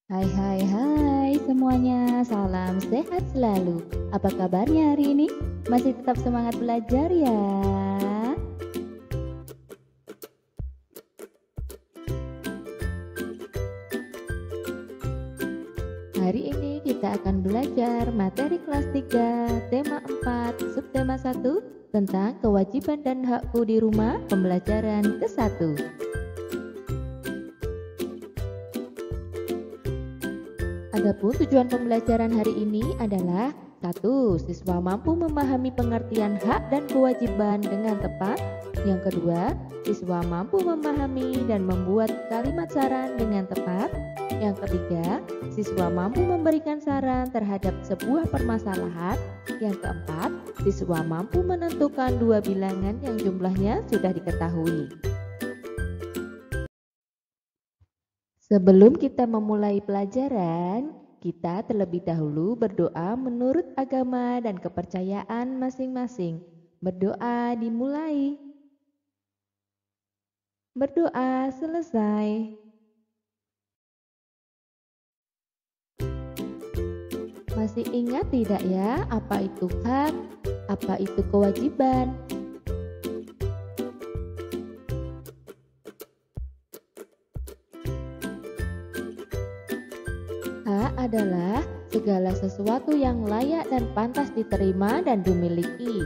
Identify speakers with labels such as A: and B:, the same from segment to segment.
A: Hai hai hai semuanya, salam sehat selalu. Apa kabarnya hari ini? Masih tetap semangat belajar ya? Hari ini kita akan belajar materi kelas 3, tema 4, subtema 1 tentang kewajiban dan hakku di rumah, pembelajaran ke-1. Adapun tujuan pembelajaran hari ini adalah 1. Siswa mampu memahami pengertian hak dan kewajiban dengan tepat. Yang kedua, siswa mampu memahami dan membuat kalimat saran dengan tepat. Yang ketiga, siswa mampu memberikan saran terhadap sebuah permasalahan. Yang keempat, siswa mampu menentukan dua bilangan yang jumlahnya sudah diketahui. Sebelum kita memulai pelajaran, kita terlebih dahulu berdoa menurut agama dan kepercayaan masing-masing. Berdoa dimulai. Berdoa selesai. Masih ingat tidak ya, apa itu hak, apa itu kewajiban? Hak adalah segala sesuatu yang layak dan pantas diterima dan dimiliki.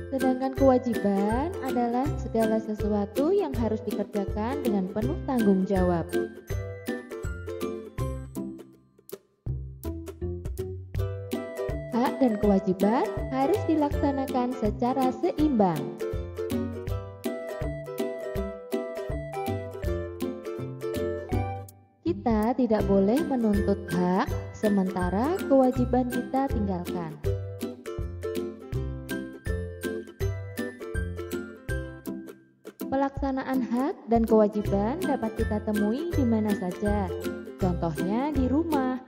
A: Sedangkan kewajiban adalah segala sesuatu yang harus dikerjakan dengan penuh tanggung jawab. Hak dan kewajiban harus dilaksanakan secara seimbang. Kita tidak boleh menuntut hak sementara kewajiban kita tinggalkan. Pelaksanaan hak dan kewajiban dapat kita temui di mana saja. Contohnya di rumah.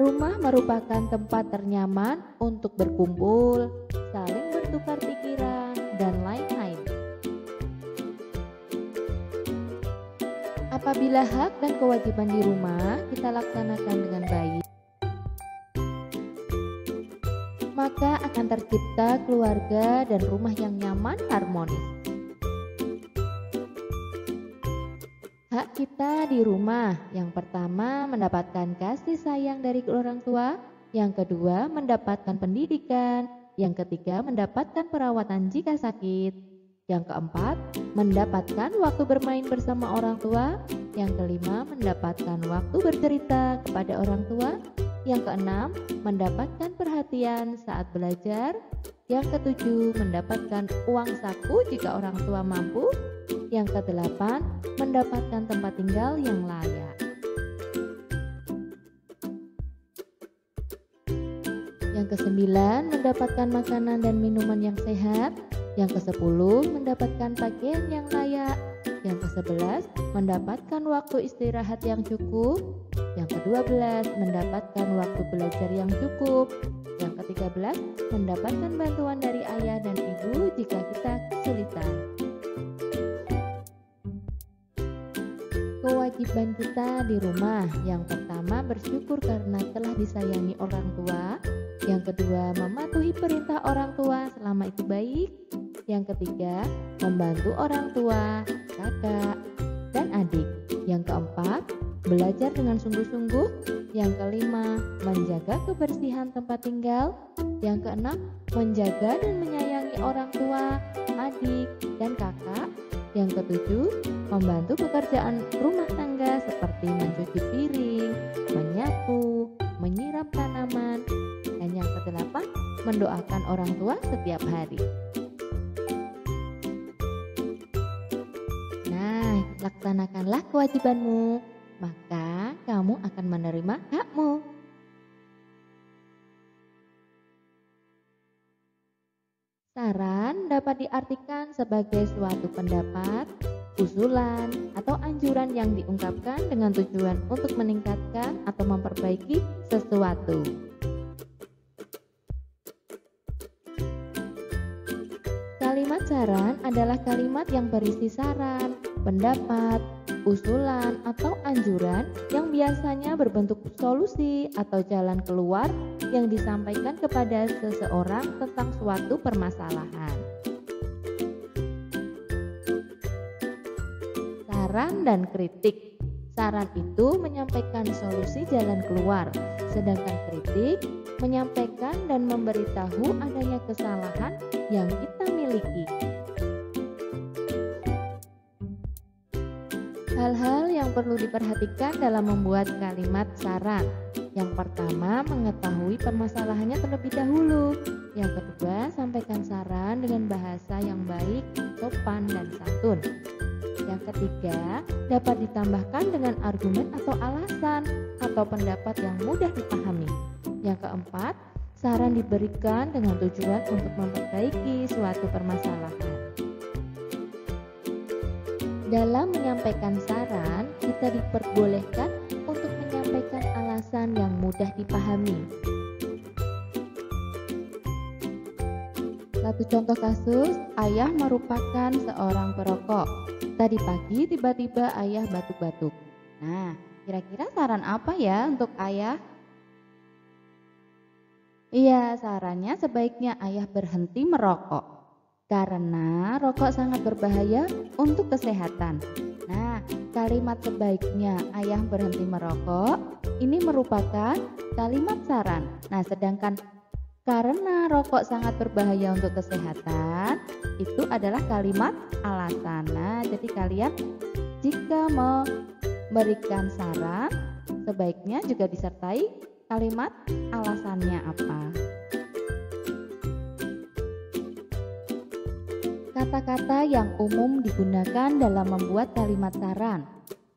A: Rumah merupakan tempat ternyaman untuk berkumpul, saling bertukar pikiran, dan lain-lain. Apabila hak dan kewajiban di rumah kita laksanakan dengan baik, maka akan tercipta keluarga dan rumah yang nyaman, harmonis. Hak kita di rumah, yang pertama mendapatkan kasih sayang dari orang tua, yang kedua mendapatkan pendidikan, yang ketiga mendapatkan perawatan jika sakit, yang keempat mendapatkan waktu bermain bersama orang tua, yang kelima mendapatkan waktu bercerita kepada orang tua, yang keenam mendapatkan perhatian saat belajar, yang ketujuh mendapatkan uang saku jika orang tua mampu, yang kedelapan mendapatkan tempat tinggal yang layak. Yang kesembilan mendapatkan makanan dan minuman yang sehat. Yang kesepuluh mendapatkan pakaian yang layak. Yang ke-11 mendapatkan waktu istirahat yang cukup. Yang ke-12 mendapatkan waktu belajar yang cukup. Yang ke-13 mendapatkan bantuan dari ayah dan ibu jika kita kesulitan. Kewajiban kita di rumah, yang pertama bersyukur karena telah disayangi orang tua. Yang kedua mematuhi perintah orang tua selama itu baik. Yang ketiga membantu orang tua, kakak, dan adik. Yang keempat belajar dengan sungguh-sungguh. Yang kelima menjaga kebersihan tempat tinggal. Yang keenam menjaga dan menyayangi orang tua, adik, dan kakak. Yang ketujuh membantu pekerjaan rumah tangga seperti mencuci piring, menyapu, menyiram tanaman. Dan yang kedelapan mendoakan orang tua setiap hari. Nah, laksanakanlah kewajibanmu, maka kamu akan menerima hakmu. Saran dapat diartikan sebagai suatu pendapat, usulan, atau anjuran yang diungkapkan dengan tujuan untuk meningkatkan atau memperbaiki sesuatu. Kalimat saran adalah kalimat yang berisi saran, pendapat, usulan, atau anjuran yang biasanya berbentuk solusi atau jalan keluar yang disampaikan kepada seseorang tentang suatu permasalahan. Saran dan kritik. Saran itu menyampaikan solusi jalan keluar, sedangkan kritik menyampaikan dan memberitahu adanya kesalahan yang kita miliki. Hal-hal yang perlu diperhatikan dalam membuat kalimat saran. Yang pertama, mengetahui permasalahannya terlebih dahulu. Yang kedua, sampaikan saran dengan bahasa yang baik, sopan, dan santun. Yang ketiga, dapat ditambahkan dengan argumen atau alasan atau pendapat yang mudah dipahami. Yang keempat, saran diberikan dengan tujuan untuk memperbaiki suatu permasalahan. Dalam menyampaikan saran, kita diperbolehkan untuk menyampaikan alasan yang mudah dipahami. Satu contoh kasus, ayah merupakan seorang perokok. Tadi pagi tiba-tiba ayah batuk-batuk. Nah, kira-kira saran apa ya untuk ayah? Iya, sarannya sebaiknya ayah berhenti merokok. Karena rokok sangat berbahaya untuk kesehatan. Nah, kalimat sebaiknya ayah berhenti merokok ini merupakan kalimat saran. Nah, sedangkan karena rokok sangat berbahaya untuk kesehatan, itu adalah kalimat alasan. Nah, jadi kalian jika memberikan saran, sebaiknya juga disertai kalimat alasannya apa. Kata-kata yang umum digunakan dalam membuat kalimat saran.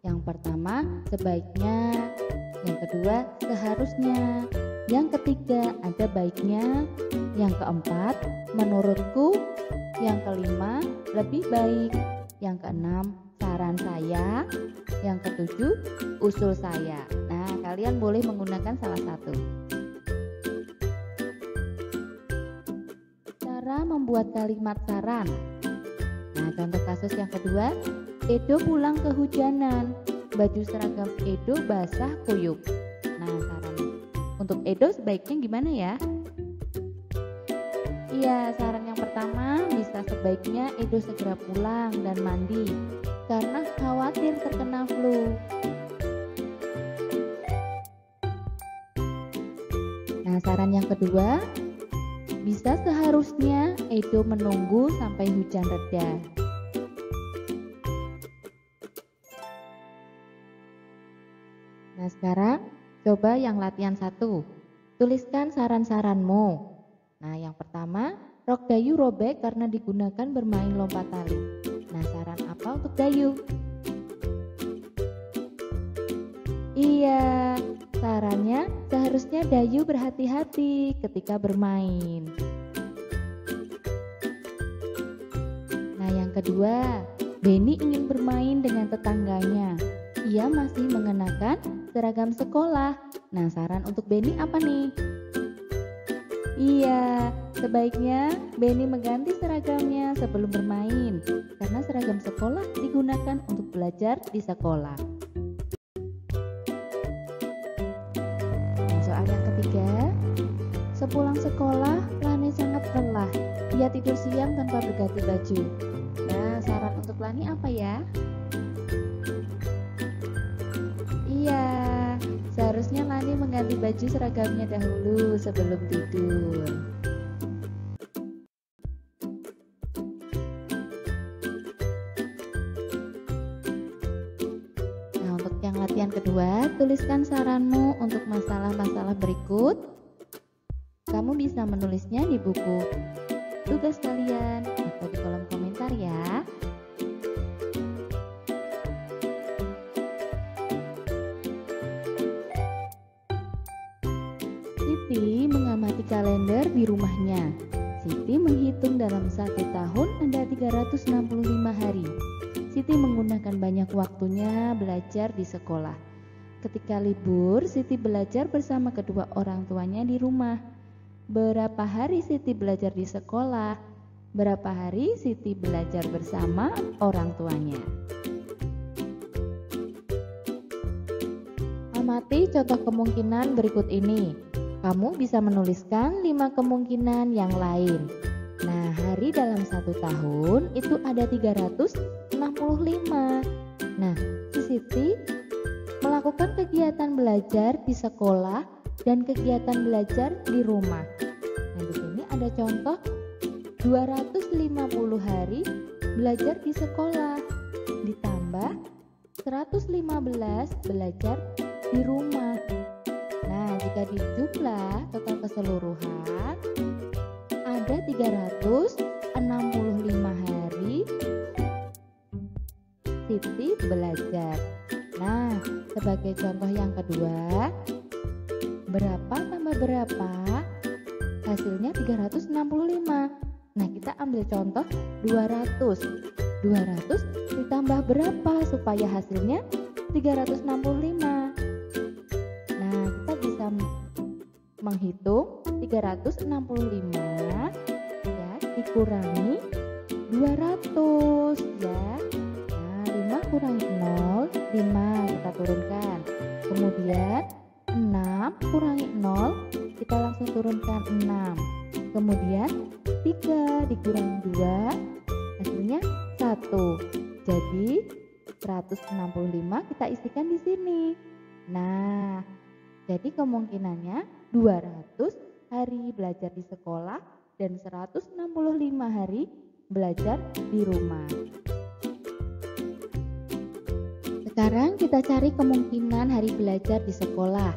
A: Yang pertama, sebaiknya. Yang kedua, seharusnya. Yang ketiga, ada baiknya. Yang keempat, menurutku. Yang kelima, lebih baik. Yang keenam, saran saya. Yang ketujuh, usul saya. Nah, kalian boleh menggunakan salah satu. Cara membuat kalimat saran. Nah, contoh kasus yang kedua, Edo pulang kehujanan. Baju seragam Edo basah kuyup. Nah, saran untuk Edo sebaiknya gimana ya? Iya, saran yang pertama bisa sebaiknya Edo segera pulang dan mandi karena khawatir terkena flu. Nah, saran yang kedua bisa seharusnya Edo menunggu sampai hujan reda. Nah, sekarang coba yang latihan 1. Tuliskan saran-saranmu. Nah, yang pertama, rok Dayu robek karena digunakan bermain lompat tali. Nah, saran apa untuk Dayu? Iya, sarannya seharusnya Dayu berhati-hati ketika bermain. Nah, yang kedua, Beni ingin bermain dengan tetangganya. Ia masih mengenakan seragam sekolah. Nah, saran untuk Beni apa nih? Iya, sebaiknya Beni mengganti seragamnya sebelum bermain karena seragam sekolah digunakan untuk belajar di sekolah. Nah, soal yang ketiga, sepulang sekolah Lani sangat lelah. Ia tidur siang tanpa berganti baju. Nah, saran untuk Lani apa ya? Iya, seharusnya Lani mengganti baju seragamnya dahulu sebelum tidur. Nah, untuk yang latihan kedua, tuliskan saranmu untuk masalah-masalah berikut. Kamu bisa menulisnya di buku tugas kalian atau di kolom komentar ya. Siti mengamati kalender di rumahnya. Siti menghitung dalam 1 tahun ada 365 hari. Siti menggunakan banyak waktunya belajar di sekolah. Ketika libur, Siti belajar bersama kedua orang tuanya di rumah. Berapa hari Siti belajar di sekolah? Berapa hari Siti belajar bersama orang tuanya? Amati contoh kemungkinan berikut ini. Kamu bisa menuliskan 5 kemungkinan yang lain. Nah, hari dalam 1 tahun itu ada 365. Nah, si Siti melakukan kegiatan belajar di sekolah dan kegiatan belajar di rumah. Nah, di sini ada contoh 250 hari belajar di sekolah ditambah 115 belajar di rumah. Nah, jika dijumlah total keseluruhan ada 365 hari Siti belajar. Nah, sebagai contoh yang kedua, berapa tambah berapa? Hasilnya 365. Nah, kita ambil contoh 200. 200 ditambah berapa supaya hasilnya 365? Nah, kita bisa menghitung 365 ya dikurangi 200 ya. Nah, 5 kurangi 0, 5 kita turunkan. Kemudian 6 kurangi 0, kita langsung turunkan 6. Kemudian 3 dikurangi 2, hasilnya 1. Jadi 165 kita isikan di sini. Nah, jadi kemungkinannya 200 hari belajar di sekolah dan 165 hari belajar di rumah. Sekarang kita cari kemungkinan hari belajar di sekolah.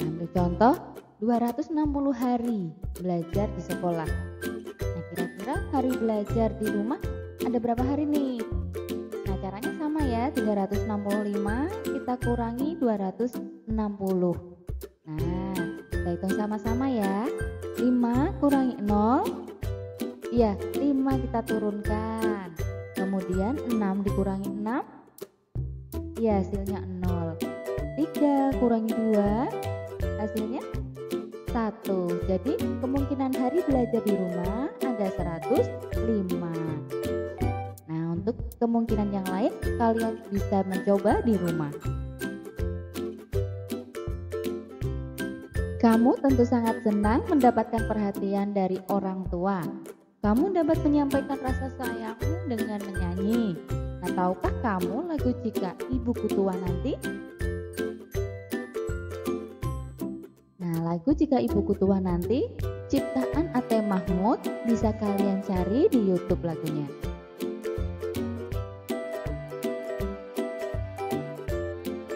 A: Ambil contoh 260 hari belajar di sekolah. Nah, kira-kira hari belajar di rumah ada berapa hari nih? Nah, caranya sama ya, 365 kita kurangi 260. Nah, kita hitung sama-sama ya. 5 kurangi 0. Iya, 5 kita turunkan. Kemudian 6 dikurangi 6. Ya, hasilnya 0. 3 kurangi 2, hasilnya 1. Jadi kemungkinan hari belajar di rumah ada 105. Nah, untuk kemungkinan yang lain kalian bisa mencoba di rumah. Kamu tentu sangat senang mendapatkan perhatian dari orang tua. Kamu dapat menyampaikan rasa sayangmu dengan menyanyi. Nah, tahukah kamu lagu Jika Ibuku Tua Nanti? Nah, lagu Jika Ibuku Tua Nanti ciptaan Ate Mahmud bisa kalian cari di YouTube lagunya.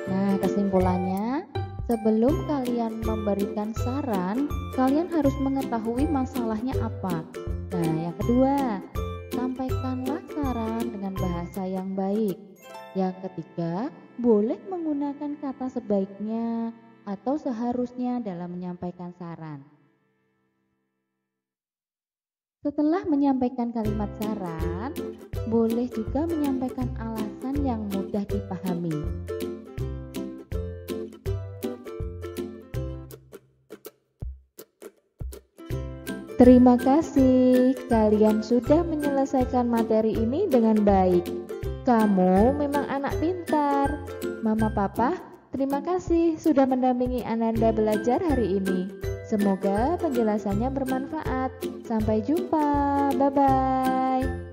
A: Nah, kesimpulannya, sebelum kalian memberikan saran, kalian harus mengetahui masalahnya apa. Nah, yang kedua, sampaikanlah saran dengan bahasa yang baik. Yang ketiga, boleh menggunakan kata sebaiknya atau seharusnya dalam menyampaikan saran. Setelah menyampaikan kalimat saran, boleh juga menyampaikan alasan yang mudah dipahami. Terima kasih, kalian sudah menyelesaikan materi ini dengan baik. Kamu memang anak pintar. Mama Papa, terima kasih sudah mendampingi Ananda belajar hari ini. Semoga penjelasannya bermanfaat. Sampai jumpa, bye-bye.